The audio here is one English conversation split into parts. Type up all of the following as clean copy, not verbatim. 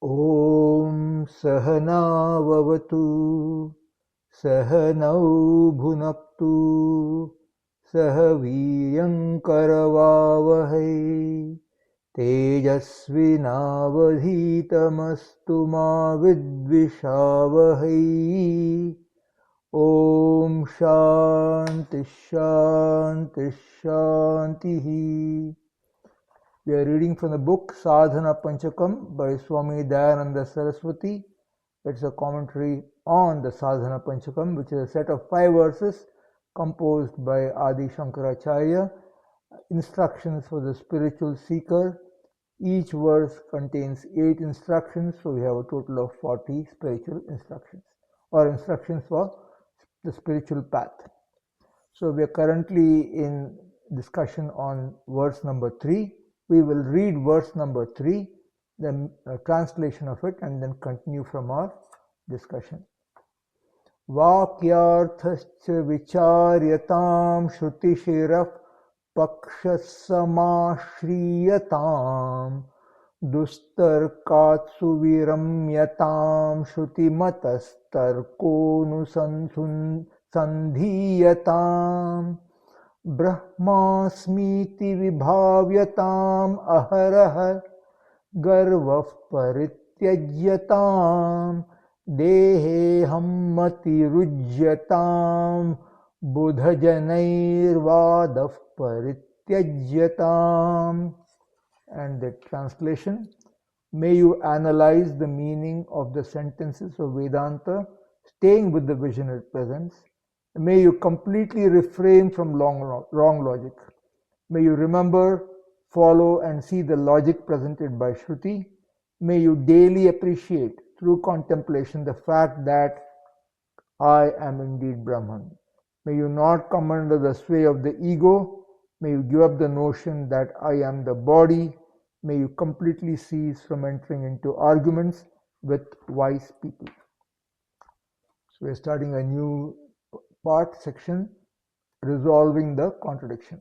Om Sahana Vavatu Sahanau Bhunaktu Sahaviyam Karavavahai Tejasvinavadhitamastu ma vidvishavahai. Om Shanti Shanti Shanti. We are reading from the book Sadhana Panchakam by Swami Dayananda Saraswati. It's a commentary on the Sadhana Panchakam, which is a set of 5 verses composed by Adi Shankaracharya, instructions for the spiritual seeker. Each verse contains 8 instructions, so we have a total of 40 spiritual instructions, or instructions for the spiritual path. So we are currently in discussion on verse number 3. We will read verse number 3, the translation of it, and then continue from our discussion. Vakyarthascha vicharyatam shrutishiraf pakshassamashriyatam dustarkatsu viramyatam shrutimatastarkonusandiyatam Brahmasmiti vibhavyatam aharah garvah parityajyatam deheham matirujyatam buddhajanairvadah parityajyatam. And the translation: may you analyze the meaning of the sentences of Vedanta, staying with the vision it presents. May you completely refrain from wrong logic. May you remember, follow, and see the logic presented by Shruti. May you daily appreciate through contemplation the fact that I am indeed Brahman. May you not come under the sway of the ego. May you give up the notion that I am the body. May you completely cease from entering into arguments with wise people. So we are starting a new section, resolving the contradiction.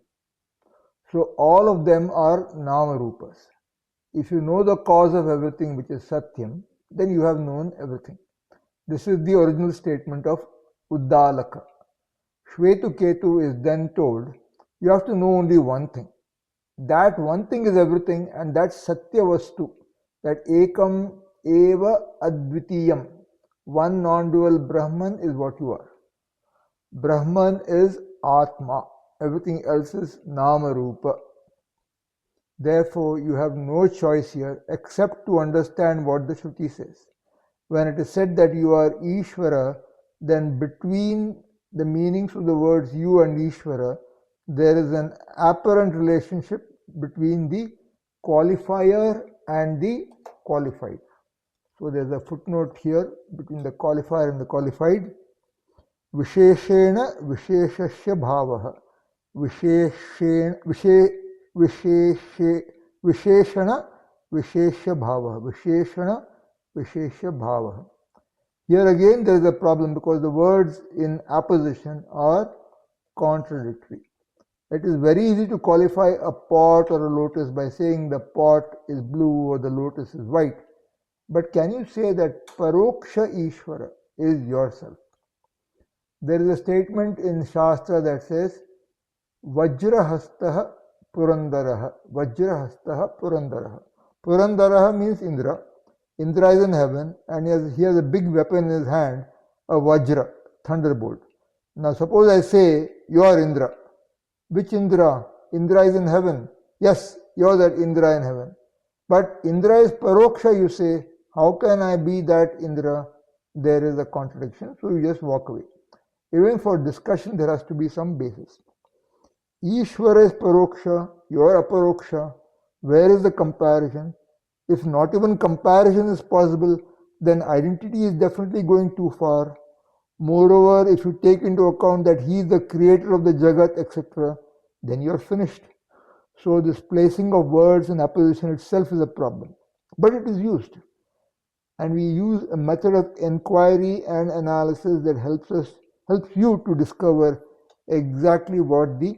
So all of them are Nama-rupas. If you know the cause of everything, which is Satyam, then you have known everything. This is the original statement of Uddalaka. Shvetu-Ketu is then told, you have to know only one thing. That one thing is everything, and that's Satyavastu, that Ekam Eva Advitiyam, one non-dual Brahman is what you are. Brahman is Atma, everything else is Nama-rupa. Therefore, you have no choice here except to understand what the Shruti says. When it is said that you are Ishvara, then between the meanings of the words you and Ishvara, there is an apparent relationship between the qualifier and the qualified. So there is a footnote here between the qualifier and the qualified. Visheshena visheshasya bhavah. Visheshana visheshya bhavah. Visheshana visheshya bhavah. Here again there is a problem because the words in apposition are contradictory. It is very easy to qualify a pot or a lotus by saying the pot is blue or the lotus is white. But can you say that Paroksha Ishvara is yourself? There is a statement in Shastra that says, Vajrahastaha Purandaraha. Vajrahastaha Purandaraha. Purandaraha means Indra. Indra is in heaven and he has a big weapon in his hand, a Vajra, thunderbolt. Now suppose I say, you are Indra. Which Indra? Indra is in heaven. Yes, you are that Indra in heaven. But Indra is Paroksha, you say. How can I be that Indra? There is a contradiction, so you just walk away. Even for discussion, there has to be some basis. Ishvara is Paroksha, you are Aparoksha. Where is the comparison? If not even comparison is possible, then identity is definitely going too far. Moreover, if you take into account that he is the creator of the Jagat, etc., then you are finished. So this placing of words in apposition itself is a problem. But it is used. And we use a method of inquiry and analysis that helps you to discover exactly what the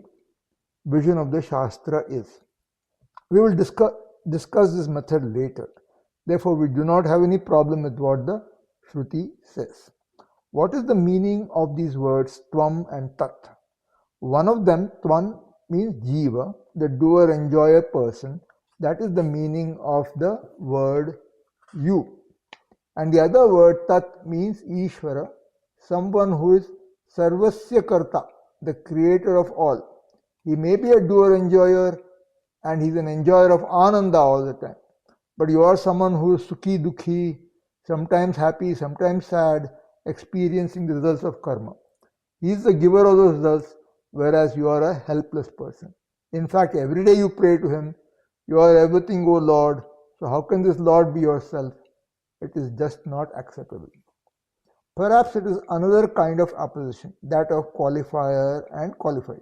vision of the Shastra is. We will discuss this method later. Therefore, we do not have any problem with what the Shruti says. What is the meaning of these words Tvam and Tat? One of them, Tvam, means Jiva, the doer, enjoyer, person. That is the meaning of the word you. And the other word Tat means Ishvara, someone who is Sarvasya Karta, the creator of all. He may be a doer, enjoyer, and he's an enjoyer of Ananda all the time. But you are someone who is Sukhi Dukhi, sometimes happy, sometimes sad, experiencing the results of karma. He is the giver of those results, whereas you are a helpless person. In fact, every day you pray to him, you are everything, O Lord. So how can this Lord be yourself? It is just not acceptable. Perhaps it is another kind of opposition, that of qualifier and qualified.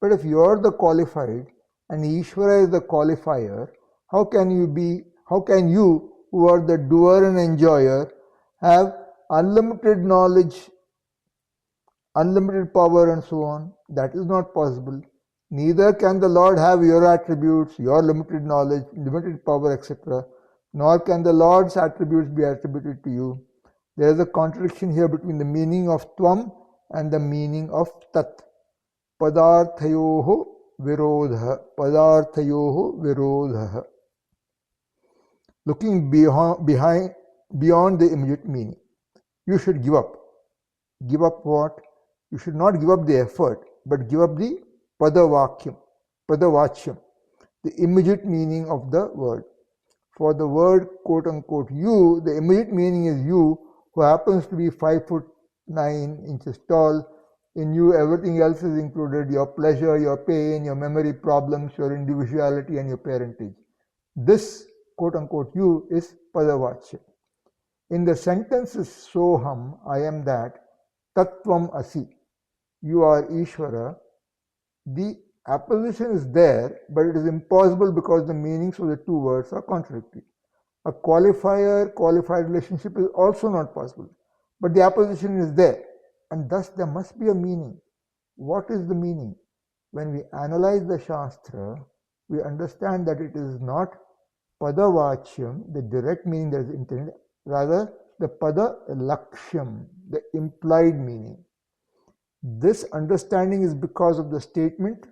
But if you are the qualified and Ishvara is the qualifier, how can you, who are the doer and enjoyer, have unlimited knowledge, unlimited power and so on? That is not possible. Neither can the Lord have your attributes, your limited knowledge, limited power, etc. Nor can the Lord's attributes be attributed to you. There is a contradiction here between the meaning of Tvam and the meaning of Tat. Padarthayoho virodha. Padarthayoho virodha. Looking beyond the immediate meaning. You should give up. Give up what? You should not give up the effort, but give up the padavachyam, the immediate meaning of the word. For the word quote unquote you, the immediate meaning is you, who happens to be 5'9" tall. In you, everything else is included: your pleasure, your pain, your memory problems, your individuality, and your parentage. This quote unquote you is padavachyam. In the sentences Soham, I am that, Tattvam Asi, you are Ishvara, the opposition is there, but it is impossible because the meanings of the two words are contradictory. A qualified relationship is also not possible, but the opposition is there, and thus there must be a meaning. What is the meaning? When we analyze the Shastra, we understand that it is not padavachyam, the direct meaning that is intended, rather the pada lakshyam, the implied meaning. This understanding is because of the statement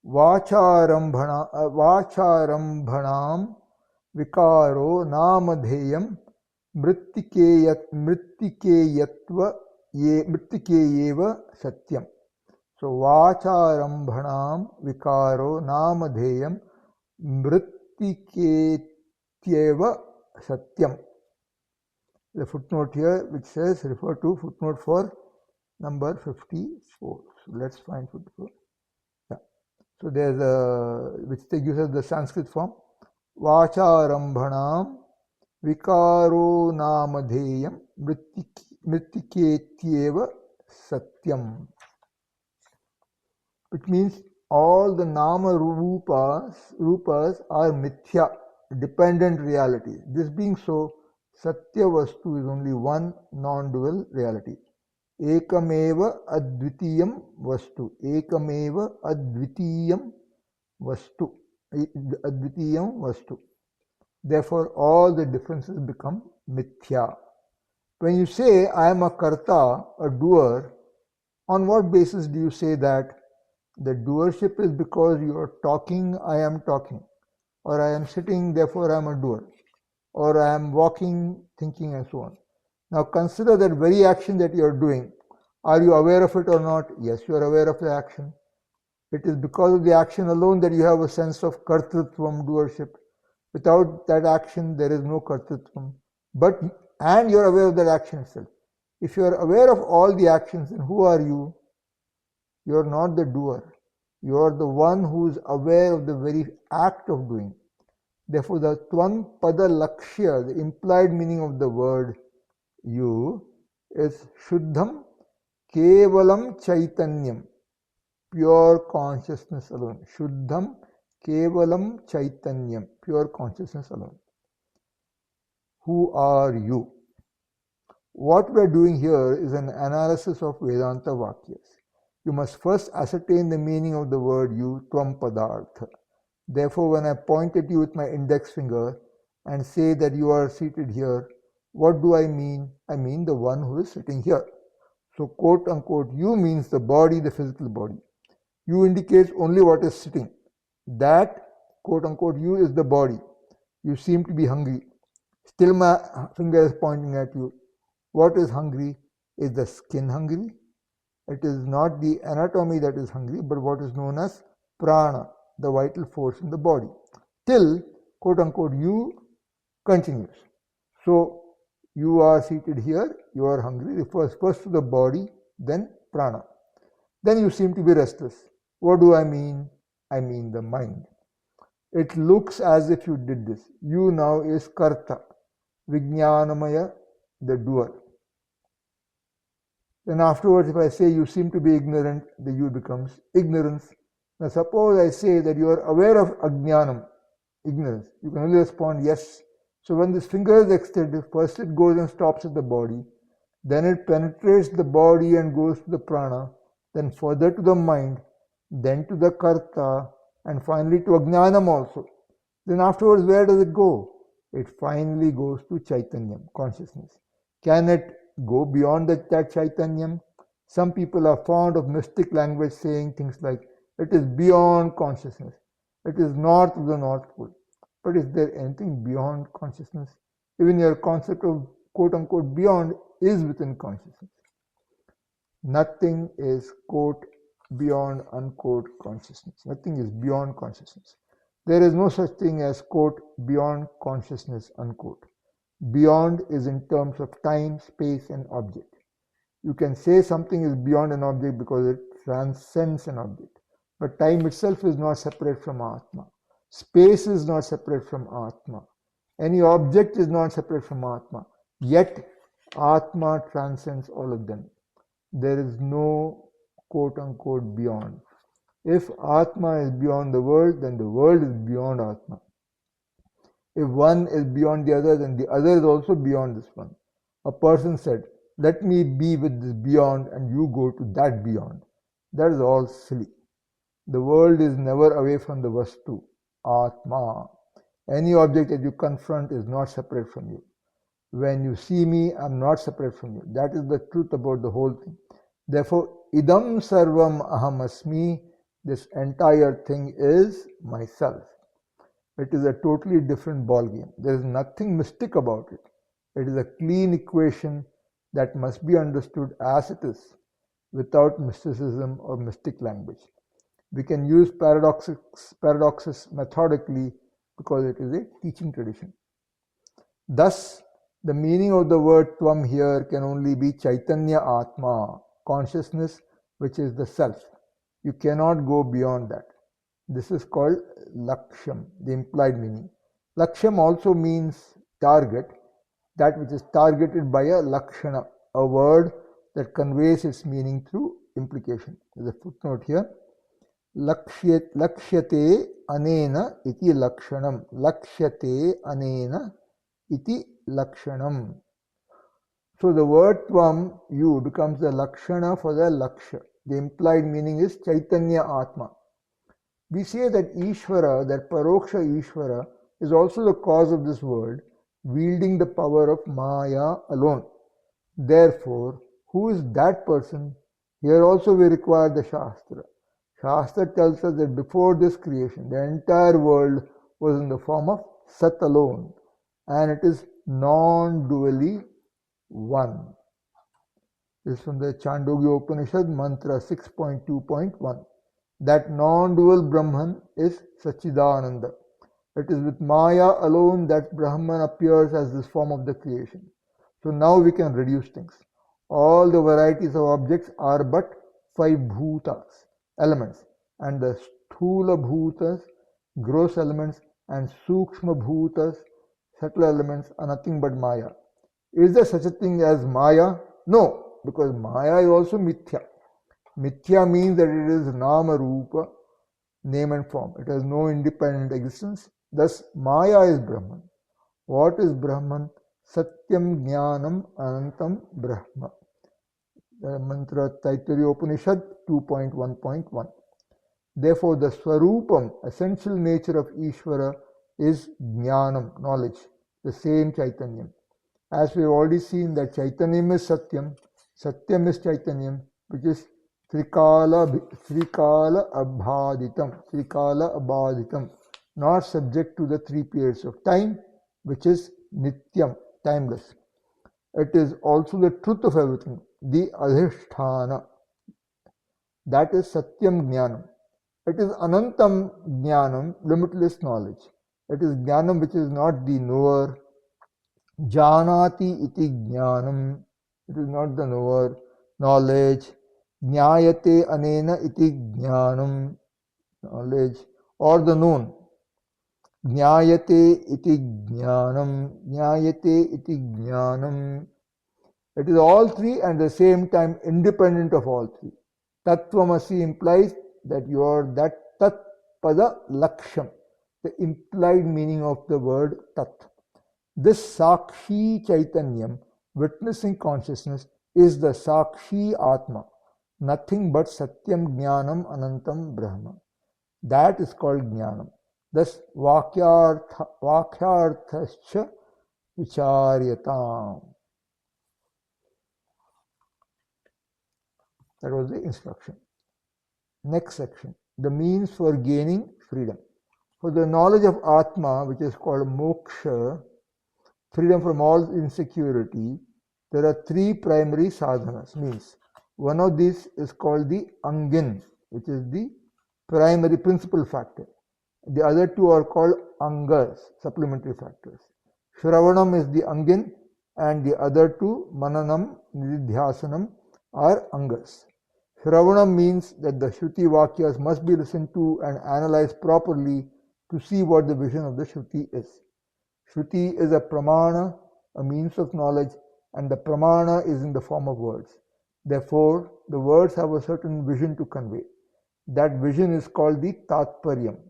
Vacharambhanam vikaro namadheyam mrittikeyeva satyam. So Vacharambhanam vikaro namadheyam mrittikeyeva satyam. The footnote here which says, refer to footnote for number 54. So let's find footnote. Yeah. So there's which uses the Sanskrit form. Vacharambhanam vikaro namadheyam mrittikeyeva satyam. Which means all the nama rupas are mithya, dependent realities. This being so, Satya Vastu is only one non-dual reality. Ekameva advitiyam vastu. Ekameva advitiyam vastu. Advitiyam vastu. Therefore, all the differences become mithya. When you say, I am a karta, a doer, on what basis do you say that? The doership is because you are talking, I am talking. Or I am sitting, therefore I am a doer. Or I am walking, thinking, and so on. Now consider that very action that you are doing. Are you aware of it or not? Yes, you are aware of the action. It is because of the action alone that you have a sense of kartrutvam, doership. Without that action, there is no kartrutvam. And you are aware of that action itself. If you are aware of all the actions, then who are you? You are not the doer. You are the one who is aware of the very act of doing. Therefore, the Tvam Pada Lakshya, the implied meaning of the word you, is Shuddham Kevalam Chaitanyam, pure consciousness alone. Shuddham Kevalam Chaitanyam, pure consciousness alone. Who are you? What we are doing here is an analysis of Vedanta Vakyas. You must first ascertain the meaning of the word you, Tvam Padartha. Therefore, when I point at you with my index finger and say that you are seated here, what do I mean? I mean the one who is sitting here. So, quote unquote, you means the body, the physical body. You indicates only what is sitting. That, quote unquote, you is the body. You seem to be hungry. Still my finger is pointing at you. What is hungry? Is the skin hungry? It is not the anatomy that is hungry, but what is known as prana, the vital force in the body. Till, quote unquote, you continues. So, you are seated here, you are hungry, refers first to the body, then prana. Then you seem to be restless. What do I mean? I mean the mind. It looks as if you did this. You now is karta, vijnanamaya, the doer. Then afterwards, if I say you seem to be ignorant, the you becomes ignorance. Now suppose I say that you are aware of ajnanam, ignorance. You can only respond yes. So when this finger is extended, first it goes and stops at the body, then it penetrates the body and goes to the prana, then further to the mind, then to the karta, and finally to ajnanam also. Then afterwards, where does it go? It finally goes to chaitanyam, consciousness. Can it go beyond that chaitanyam? Some people are fond of mystic language saying things like, it is beyond consciousness. It is north of the North Pole. But is there anything beyond consciousness? Even your concept of quote unquote beyond is within consciousness. Nothing is quote beyond unquote consciousness. Nothing is beyond consciousness. There is no such thing as quote beyond consciousness unquote. Beyond is in terms of time, space and object. You can say something is beyond an object because it transcends an object. But time itself is not separate from Atma. Space is not separate from Atma. Any object is not separate from Atma. Yet Atma transcends all of them. There is no quote unquote beyond. If Atma is beyond the world, then the world is beyond Atma. If one is beyond the other, then the other is also beyond this one. A person said, let me be with this beyond and you go to that beyond. That is all silly. The world is never away from the Vastu, Atma. Any object that you confront is not separate from you. When you see me, I am not separate from you. That is the truth about the whole thing. Therefore, idam sarvam aham asmi, this entire thing is myself. It is a totally different ballgame. There is nothing mystic about it. It is a clean equation that must be understood as it is, without mysticism or mystic language. We can use paradoxes methodically because it is a teaching tradition. Thus, the meaning of the word Tvam here can only be Chaitanya Atma, consciousness which is the self. You cannot go beyond that. This is called Laksham, the implied meaning. Laksham also means target, that which is targeted by a Lakshana, a word that conveys its meaning through implication. There's a footnote here. Lakshyate anena iti lakshanam. Lakshyate anena iti lakshanam. So the word Tvam, you, becomes the Lakshana for the Laksha. The implied meaning is Chaitanya Atma. We say that Ishvara, that Paroksha Ishvara, is also the cause of this world, wielding the power of Maya alone. Therefore, who is that person? Here also we require the Shastra. Shastra tells us that before this creation, the entire world was in the form of Sat alone, and it is non-dually one. This is from the Chandogya Upanishad, Mantra 6.2.1. That non-dual Brahman is Sachidananda. It is with Maya alone that Brahman appears as this form of the creation. So now we can reduce things. All the varieties of objects are but 5 bhutas, elements, and the sthula bhutas, gross elements, and sukshma bhutas, subtle elements, are nothing but Maya. Is there such a thing as Maya? No, because Maya is also mithya. Mithya means that it is nama rupa, name and form. It has no independent existence. Thus, Maya is Brahman. What is Brahman? Satyam Jnanam Anantam Brahma. The mantra Taittiriya Upanishad 2.1.1. Therefore, the Swarupam, essential nature of Ishvara, is Jnanam, knowledge, the same Chaitanyam. As we have already seen that Chaitanyam is Satyam, Satyam is Chaitanyam, which is Trikala Abhaditam, not subject to the 3 periods of time, which is Nityam, timeless. It is also the truth of everything, the Adhishthana. That is Satyam Jnanam. It is Anantam Jnanam, limitless knowledge. It is Jnanam which is not the knower. Janati iti Jnanam. It is not the knower. Knowledge. Jnayate anena iti Jnanam. Knowledge. Or the known. Jnayate iti Jnanam. Jnayate iti Jnanam. It is all 3 and at the same time independent of all 3. Tattvamasi implies that you are that Tat Pada Laksham, the implied meaning of the word Tat. This Sakshi Chaitanyam, witnessing consciousness, is the Sakshi Atma, nothing but Satyam Jnanam Anantam Brahma. That is called Jnanam. Thus, Vakyarthascha Vicharyatam. That was the instruction. Next section, the means for gaining freedom. For the knowledge of Atma, which is called moksha, freedom from all insecurity, there are 3 primary sadhanas, means one of these is called the angin, which is the primary principal factor. The other 2 are called angas, supplementary factors. Shravanam is the angin and the other 2, mananam, nididhyasanam, are angas. Shravanam means that the Shruti Vakyas must be listened to and analyzed properly to see what the vision of the Shruti is. Shruti is a pramana, a means of knowledge, and the pramana is in the form of words. Therefore, the words have a certain vision to convey. That vision is called the Tatparyam.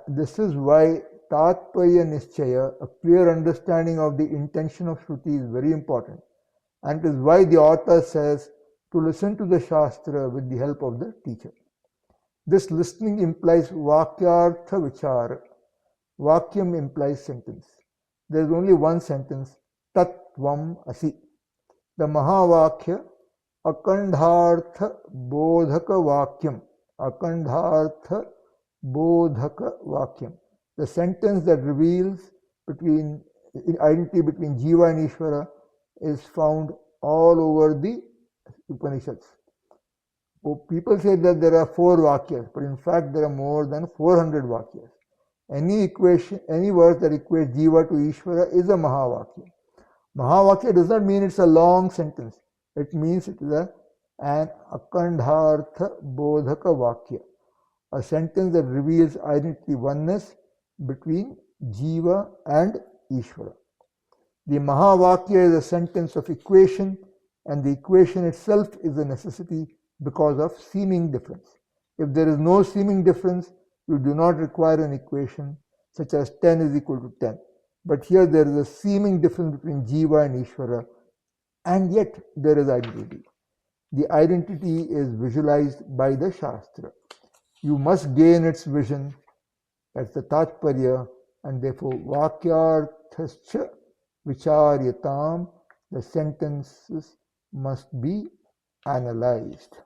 This is why Tatparya Nischaya, a clear understanding of the intention of Shruti, is very important. And it is why the author says to listen to the Shastra with the help of the teacher. This listening implies Vakyartha Vichara. Vakyam implies sentence. There is only one sentence, Tattvam Asi. The Mahavakya, Akandhartha Bodhaka Vakyam. Akandhartha Bodhaka Vakyam. The sentence that reveals identity between Jiva and Ishvara is found all over the Upanishads. People say that there are 4 Vakyas, but in fact there are more than 400 Vakyas. Any verse that equates Jiva to Ishvara is a Mahavakya. Mahavakya does not mean it's a long sentence. It means it is an Akandhartha Bodhaka Vakya, a sentence that reveals identity oneness between Jiva and Ishvara. The Mahavakya is a sentence of equation, and the equation itself is a necessity because of seeming difference. If there is no seeming difference, you do not require an equation such as 10 is equal to 10. But here there is a seeming difference between Jiva and Ishvara, and yet there is identity. The identity is visualized by the Shastra. You must gain its vision, that's the Tatparya, and therefore Vakyarthascha Vicharyatam, the sentences must be analyzed.